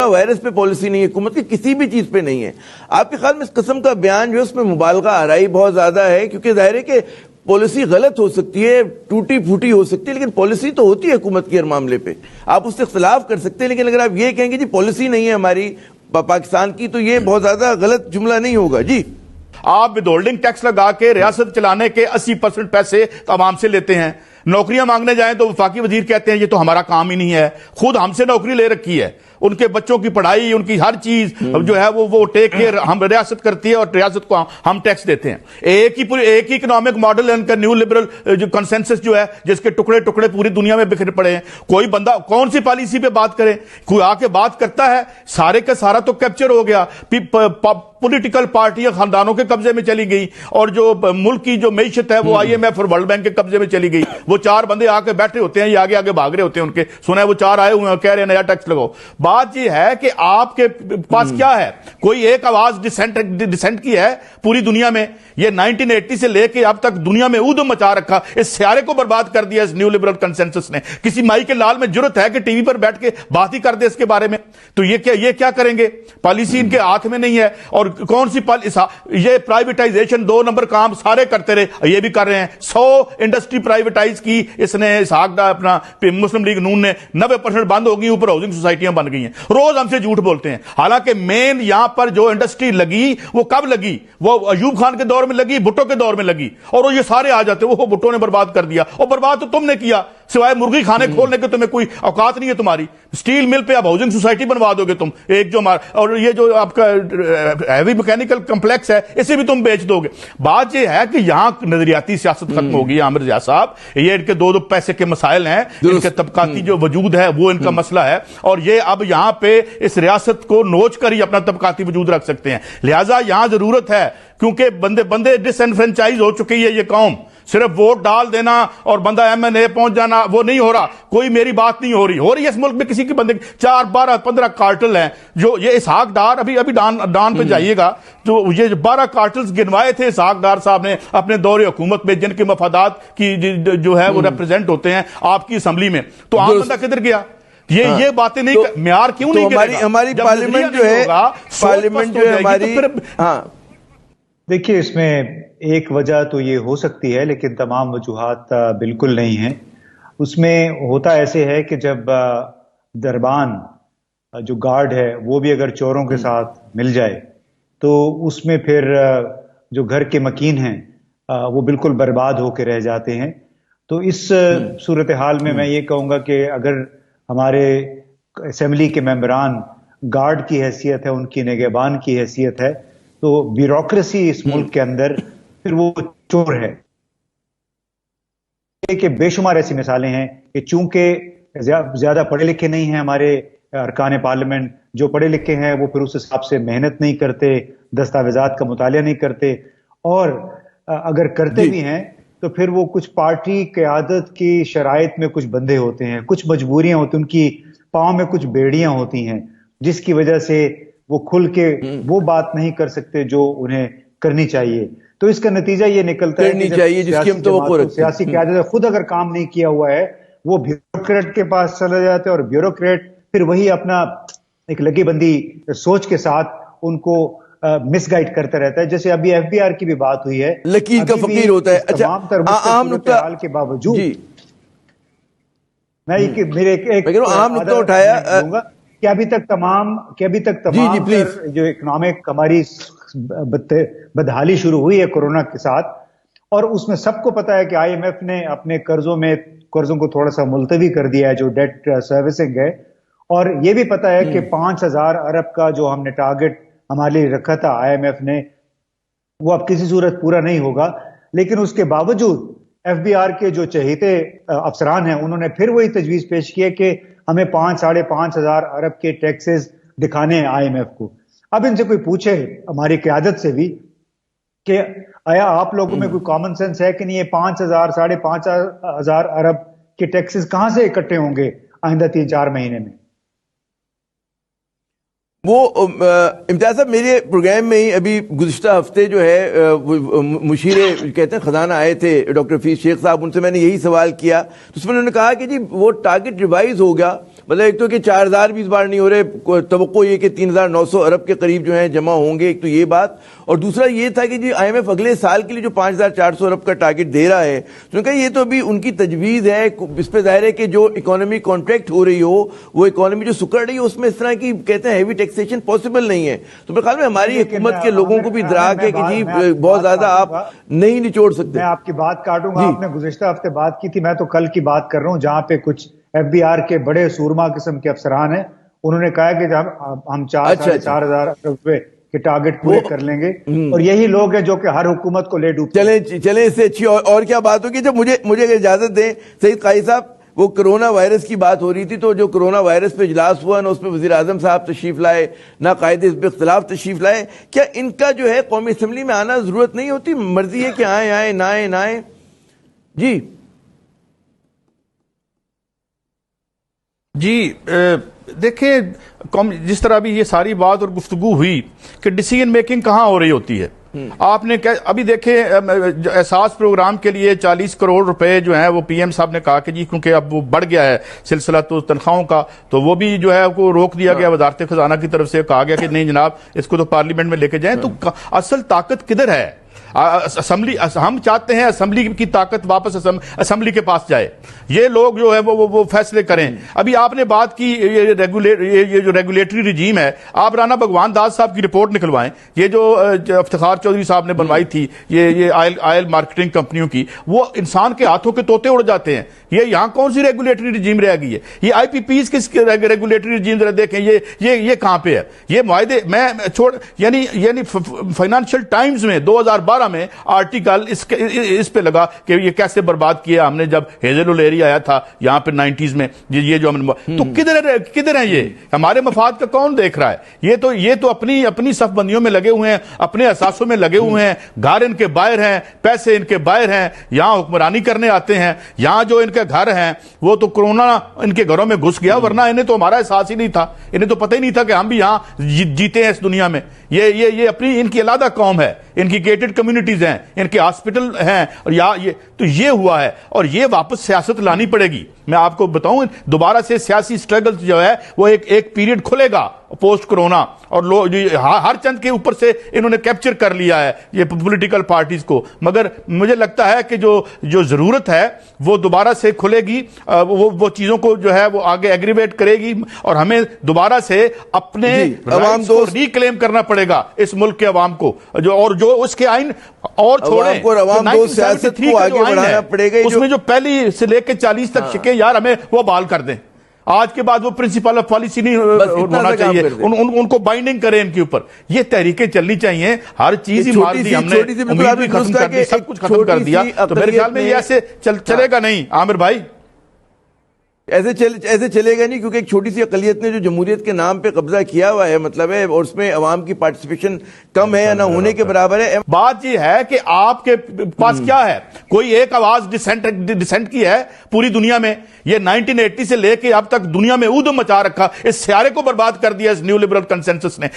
Virus پہ policy نہیں ہے حکومت کی، کسی بھی چیز پہ نہیں ہے. آپ کے خیال میں اس قسم کا بیان جو ہے اس میں مبالغہ آرائی بہت زیادہ ہے؟ کیونکہ ظاہر ہے کہ پالیسی غلط ہو سکتی ہے، ٹوٹی پھوٹی ہو سکتی ہے، لیکن پالیسی تو ہوتی ہے حکومت کی ہر معاملے پہ. آپ اس سے اختلاف کر سکتے ہیں، لیکن اگر آپ یہ کہیں گے جی پالیسی نہیں ہے ہماری پاکستان کی، تو یہ بہت زیادہ غلط جملہ نہیں ہوگا. جی آپ ود ہولڈنگ ٹیکس لگا کے ریاست چلانے کے 80% پیسے عوام سے لیتے ہیں. نوکریاں مانگنے جائیں تو وفاقی وزیر کہتے ہیں یہ تو ہمارا کام ہی نہیں ہے. خود ہم سے نوکری لے رکھی ہے، ان کے بچوں کی پڑھائی، ان کی ہر چیز جو ہے وہ ٹیک کیئر ہم ریاست کرتی ہے، اور ریاست کو ہم ٹیکس دیتے ہیں. ایک ہی اکنامک ماڈل ہے ان کا، نیو لبرل جو کنسنسس جو ہے، جس کے ٹکڑے ٹکڑے پوری دنیا میں بکھر پڑے ہیں. کوئی بندہ کون سی پالیسی پہ بات کرے؟ کوئی آ کے بات کرتا ہے؟ سارے کا سارا تو کیپچر ہو گیا، پولیٹیکل پارٹیاں خاندانوں کے قبضے میں چلی گئی، اور جو ملک کی جو معیشت ہے وہ IMF اور ورلڈ بینک کے قبضے میں چلی گئی. وہ 4 بندے آ کے بیٹھے ہوتے ہیں، یہ آگے آگے بھاگ رہے ہوتے ہیں، ان کے سنا ہے وہ 4 آئے ہوئے ہیں کہہ رہے ہیں نیا ٹیکس لگاؤ. بات یہ ہے کہ آپ کے پاس کیا ہے؟ کوئی ایک آواز ڈسینٹ کی ہے پوری دنیا میں؟ یہ 1980 سے لے کے اب تک دنیا میں اودم مچا رکھا، اس سیارے کو برباد کر دیا اس نیو لبرل کنسنسس نے. کسی مائی کے لال میں جرت ہے کہ ٹی وی پر بیٹھ کے بات ہی کر دے اس کے بارے میں؟ تو یہ کیا کریں گے؟ پالیسی ان کے ہاتھ میں نہیں ہے. اور کون سی یہ پرائیویٹائزیشن 2 نمبر کام سارے کرتے رہے، یہ بھی کر رہے ہیں. 100 انڈسٹری پرائیویٹائز کی اس نے اسحاق اپنا مسلم لیگ نون نے، 90% بند ہو گئی، اوپر ہاؤسنگ سوسائٹیاں بن گئی ہیں. روز ہم سے جھوٹ بولتے ہیں. حالانکہ مین یہاں پر جو انڈسٹری لگی وہ کب لگی؟ وہ ایوب خان کے دور میں لگی، بھٹو کے دور میں لگی، اور یہ سارے آ جاتے وہ بھٹو نے برباد کر دیا. اور برباد تو تم نے کیا، سوائے مرغی خانے کھولنے کے تمہیں کوئی اوقات نہیں ہے تمہاری. اسٹیل مل پہ اب ہاؤسنگ سوسائٹی بنوا دو گے تم ایک جو اور یہ جو آپ کا ہیوی میکینیکل کمپلیکس ہے اسے بھی تم بیچ دو گے. بات یہ ہے کہ یہاں نظریاتی سیاست ختم ہو گئی. عامر ضیاء صاحب، یہ ان کے 2 پیسے کے مسائل ہیں، ان کے طبقاتی جو وجود ہے وہ ان کا مسئلہ ہے، اور یہ اب یہاں پہ اس ریاست کو نوچ کر ہی اپنا طبقاتی وجود رکھ سکتے ہیں. لہٰذا یہاں ضرورت ہے، کیونکہ بندے ڈس انفرینچائز ہو چکی ہے یہ قوم. صرف ووٹ ڈال دینا اور بندہ MNA پہنچ جانا وہ نہیں ہو رہا. کوئی میری بات نہیں ہو رہی ہے اس ملک میں کسی کے بندے 4 12 15 کارٹل ہیں. جو یہ اسحاق ڈار ابھی ڈان پہ جائیے گا تو یہ 12 کارٹلز گنوائے تھے اسحاق ڈار صاحب نے اپنے دور حکومت میں، جن کے مفادات کی جو ہے وہ ریپرزینٹ ہوتے ہیں آپ کی اسمبلی میں. تو عام بندہ کدھر گیا؟ یہ باتیں نہیں، معیار کیوں نہیں کرے گا؟ ہماری پارلیمنٹ جو ہے ہماری، دیکھیے اس میں ایک وجہ تو یہ ہو سکتی ہے، لیکن تمام وجوہات بالکل نہیں ہیں. اس میں ہوتا ایسے ہے کہ جب دربان جو گارڈ ہے وہ بھی اگر چوروں کے ساتھ مل جائے تو اس میں پھر جو گھر کے مکین ہیں وہ بالکل برباد ہو کے رہ جاتے ہیں. تو اس صورتحال میں یہ کہوں گا کہ اگر ہمارے اسمبلی کے ممبران گارڈ کی حیثیت ہے، ان کی نگہبان کی حیثیت ہے، تو بیوروکریسی اس ملک کے اندر پھر وہ چور ہے. کہ بے شمار ایسی مثالیں ہیں کہ چونکہ زیادہ پڑھے لکھے نہیں ہیں ہمارے ارکان پارلیمنٹ، جو پڑھے لکھے ہیں وہ پھر اس حساب سے محنت نہیں کرتے، دستاویزات کا مطالعہ نہیں کرتے، اور اگر کرتے بھی ہیں تو پھر وہ کچھ پارٹی قیادت کی شرائط میں کچھ بندھے ہوتے ہیں، کچھ مجبوریاں ہوتی ہیں، ان کی پاؤں میں کچھ بیڑیاں ہوتی ہیں، جس کی وجہ سے وہ کھل کے وہ بات نہیں کر سکتے جو انہیں کرنی چاہیے. تو اس کا نتیجہ یہ نکلتا ہے کہ سیاسی قیادت خود اگر کام نہیں کیا ہوا ہے وہ بیوروکریٹ کے پاس چلا جاتا ہے، اور بیوروکریٹ پھر وہی اپنا ایک لگی بندی سوچ کے ساتھ ان کو مس گائیڈ کرتا رہتا ہے. جیسے ابھی FBR کی بھی بات ہوئی ہے، لکیر کا فقیر ہوتا ہے. تمام تر صورتحال کے باوجود میں میرے ایک عام نقطہ اٹھایا کہ ابھی تک تمام جو اکنامک ہماری بدحالی شروع ہوئی ہے کورونا کے ساتھ، اور اس میں سب کو پتا ہے کہ IMF نے اپنے قرضوں کو تھوڑا سا ملتوی کر دیا ہے، جو ڈیٹ سروسنگ ہے، اور یہ بھی پتا ہے کہ 5000 ارب کا جو ہم نے ٹارگٹ ہمارے لیے رکھا تھا IMF نے، وہ اب کسی صورت پورا نہیں ہوگا. لیکن اس کے باوجود FBR کے جو چہیتے افسران ہیں انہوں نے پھر وہی تجویز پیش کی ہے کہ ہمیں 5,500 ارب کے ٹیکسز دکھانے ہیں IMF کو. اب ان سے کوئی پوچھے ہماری قیادت سے بھی کہ آیا آپ لوگوں میں کوئی کامن سینس ہے کہ نہیں، یہ 5,000 5,500 ارب کے ٹیکسز کہاں سے اکٹھے ہوں گے آئندہ 3-4 مہینے میں؟ وہ امتیاز صاحب میرے پروگرام میں ہی ابھی گزشتہ ہفتے جو ہے مشیر کہتے ہیں خزانہ آئے تھے ڈاکٹر حفیظ شیخ صاحب، ان سے میں نے یہی سوال کیا تو اس میں انہوں نے کہا کہ جی وہ ٹارگٹ ریوائز ہو گیا، مطلب ایک تو کہ 4000 بھی اس بار نہیں ہو رہے, توقع یہ کہ 3900 ارب کے قریب جو ہیں جمع ہوں گے, ایک تو یہ بات. اور دوسرا یہ تھا کہ جی آئی ایم ایف اگلے سال کے لیے جو 5400 ارب کا ٹارگٹ دے رہا ہے, تو نے کہا یہ تو ابھی ان کی تجویز ہے, اس پہ ظاہر ہے کہ جو اکانومی کانٹریکٹ ہو رہی ہو, وہ اکانومی جو سکڑ رہی ہے, اس میں اس طرح کی کہتے ہیں ہیوی ٹیکسیشن پاسبل نہیں ہے. تو میرے خیال میں ہماری حکومت کے لوگوں کو بھی ادراک ہے کہ جی بہت زیادہ آپ نہیں نچوڑ سکتے. میں آپ کی بات کاٹوں گا, آپ نے گزشتہ ہفتے بات کی تھی, میں تو کل کی بات کر رہا ہوں جہاں پہ کچھ ایف بی آر کے بڑے سورما قسم کے افسران ہیں, انہوں نے کہا کہ ہم 4,500 ارب روپے کے ٹارگٹ پورے کر لیں گے, اور یہی لوگ ہیں جو کہ ہر حکومت کو لے ڈوبتے ہیں. چلیں اس سے اچھی اور کیا بات ہوگی. جب مجھے اجازت دیں سعید قاضی صاحب, وہ کرونا وائرس کی بات ہو رہی تھی, تو جو کرونا وائرس پہ اجلاس ہوا نا, اس میں وزیر اعظم صاحب تشریف لائے, نہ قائد حزب اختلاف تشریف لائے. کیا ان کا جو ہے قومی اسمبلی میں آنا ضرورت نہیں ہوتی, مرضی ہے کہ آئیں نہ آئیں؟ جی دیکھیں, جس طرح بھی یہ ساری بات اور گفتگو ہوئی کہ ڈیسیژن میکنگ کہاں ہو رہی ہوتی ہے. آپ نے ابھی دیکھیں احساس پروگرام کے لیے 40 کروڑ روپے جو ہیں وہ پی ایم صاحب نے کہا کہ جی کیونکہ اب وہ بڑھ گیا ہے سلسلہ تو تنخواہوں کا, تو وہ بھی جو ہے کو روک دیا گیا. وزارت خزانہ کی طرف سے کہا گیا کہ نہیں جناب, اس کو تو پارلیمنٹ میں لے کے جائیں. تو اصل طاقت کدھر ہے؟ اسمبلی, ہم چاہتے ہیں اسمبلی کی طاقت واپس اسمبلی کے پاس جائے, یہ لوگ جو ہے وہ فیصلے کریں. ابھی آپ نے بات کی یہ جو ریگولیٹری رجیم ہے, آپ رانا بھگوان داس صاحب کی رپورٹ نکلوائیں. یہ جو افتخار چودھری صاحب نے بنوائی تھی یہ آئل مارکیٹنگ کمپنیوں کی, وہ انسان کے ہاتھوں کے طوطے اڑ جاتے ہیں. یہ یہاں کون سی ریگولیٹری رجیم رہ گئی ہے؟ یہ آئی پی پیز کس ریگولیٹری رجیم ذرا دیکھیں, یہ کہاں پہ ہے؟ یہ معاہدے میں یعنی فائنانشل ٹائمز میں 2012 میں آرٹیکل اس پہ لگا کہ یہ کیسے برباد کیا ہم نے جب ہیزل اولیری آیا تھا یہاں پہ 90s میں. یہ جو تو کدھر ہیں یہ؟ ہمارے مفاد کا کون دیکھ رہا ہے؟ یہ تو اپنی صف بندیوں میں لگے ہوئے ہیں, اپنے اثاثوں میں لگے ہوئے ہیں. گھر ان کے باہر ہیں, پیسے ان کے باہر ہیں, یہاں حکمرانی کرنے آتے ہیں. یہاں جو ان کے گھر ہیں وہ تو کرونا ان کے گھروں میں گھس گیا, ورنہ انہیں تو ہمارا احساس ہی نہیں تھا, انہیں تو پتہ ہی نہیں تھا کہ ہم بھی یہاں جیتے ہیں اس دنیا میں. یہ اپنی ان کی علیحدہ قوم ہے, ان کی گیٹڈ کمیونٹیز ہیں, ان کے ہاسپٹل ہیں, اور تو یہ ہوا ہے. اور یہ واپس سیاست لانی پڑے گی. میں آپ کو بتاؤں, دوبارہ سے سیاسی سٹرگل جو ہے وہ ایک پیریڈ کھلے گا پوسٹ کرونا, اور لوگ ہر چند کے اوپر سے انہوں نے کیپچر کر لیا ہے یہ پولیٹیکل پارٹیز کو. مگر مجھے لگتا ہے کہ جو ضرورت ہے وہ دوبارہ سے کھلے گی, وہ چیزوں کو جو ہے وہ آگے ایگریویٹ کرے گی, اور ہمیں دوبارہ سے اپنے عوام کو ریکلیم کرنا پڑے گا, اس ملک کے عوام کو, جو اس کے آئین اور چھوڑیں, سیاست کو آگے بڑھانا پڑے گا. اس میں جو پہلی سے لے کے 40 تک شکے یار ہمیں وہ بحال کر دیں. آج کے بعد وہ پرنسپل آف پالیسی نہیں ہونا چاہیے, ان کو بائنڈنگ کریں ان کے اوپر. یہ تحریکیں چلنی چاہیے. ہر چیز ہی مار دی ہم نے, امید بھی ختم کر دی, سب کچھ ختم کر دیا. تو میرے خیال میں یہ ایسے چلے گا نہیں عامر بھائی, ایسے چلے گا نہیں, کیونکہ ایک چھوٹی سی اقلیت نے جو جمہوریت کے نام پہ قبضہ کیا ہوا ہے, مطلب ہے, اور اس میں عوام کی پارٹیسپیشن کم ہے یا نہ ہونے کے برابر ہے. بات یہ ہے کہ آپ کے پاس کیا ہے؟ کوئی ایک آواز ڈسینٹ کی ہے پوری دنیا میں. یہ 1980 سے لے کے اب تک دنیا میں اودم مچا رکھا, اس سیارے کو برباد کر دیا اس نیو لبرل کنسنسس نے.